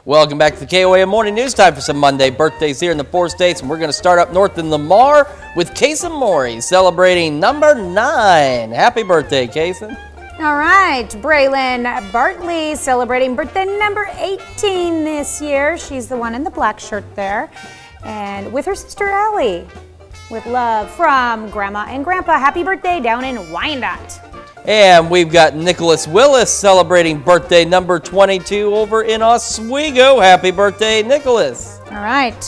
Welcome back to the KOAM Morning News. Time for some Monday birthdays here in the 4 states, and we're going to start up north in Lamar with Kason Mori celebrating number 9. Happy birthday, Kason. All right, Braylon Bartley celebrating birthday number 18 this year. She's the one in the black shirt there. And with her sister Allie, with love from Grandma and Grandpa. Happy birthday down in Wyandotte. And we've got Nicholas Willis celebrating birthday number 22 over in Oswego. Happy birthday, Nicholas. All right.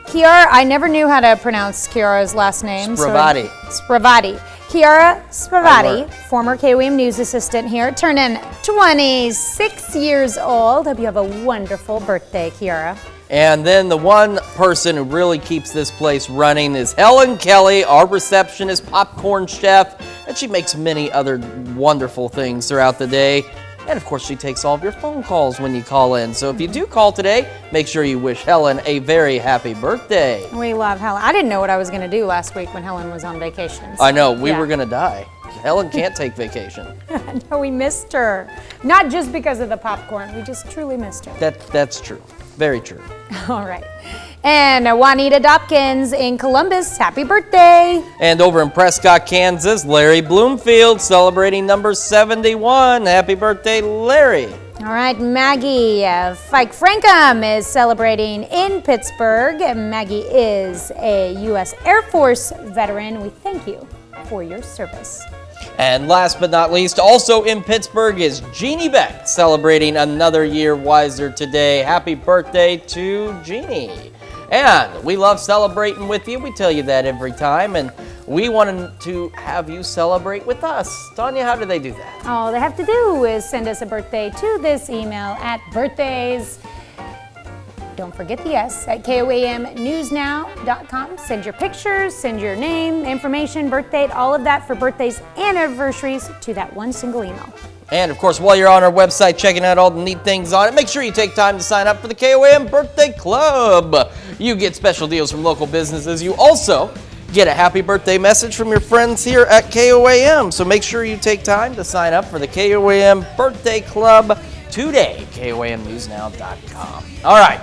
Kiara, I never knew how to pronounce Kiara's last name. Spravati. Spravati. Kiara Spravati, former KOAM news assistant here, turning 26 years old. Hope you have a wonderful birthday, Kiara. And then the one person who really keeps this place running is Helen Kelly, our receptionist, popcorn chef, and she makes many other wonderful things throughout the day. And of course, she takes all of your phone calls when you call in. So if you do call today, make sure you wish Helen a very happy birthday. We love Helen. I didn't know what I was going to do last week when Helen was on vacation. I know, we were going to die. Helen can't take vacation. No, we missed her. Not just because of the popcorn. We just truly missed her. That's true. Very true. All right. And Juanita Dopkins in Columbus, happy birthday. And over in Prescott, Kansas, Larry Bloomfield celebrating number 71. Happy birthday, Larry. All right, Maggie Fike Frankham is celebrating in Pittsburgh. Maggie is a U.S. Air Force veteran. We thank you for your service. And last but not least, also in Pittsburgh is Jeannie Beck celebrating another year wiser today. Happy birthday to Jeannie. And we love celebrating with you. We tell you that every time. And we wanted to have you celebrate with us. Tanya, how do they do that? All they have to do is send us a birthday to this email at birthdays. Don't forget the S at KOAMnewsnow.com. Send your pictures, send your name, information, birth date, all of that for birthdays and anniversaries to that one single email. And of course, while you're on our website checking out all the neat things on it, make sure you take time to sign up for the KOAM Birthday Club. You get special deals from local businesses. You also get a happy birthday message from your friends here at KOAM. So make sure you take time to sign up for the KOAM Birthday Club today. KOAMnewsnow.com. All right.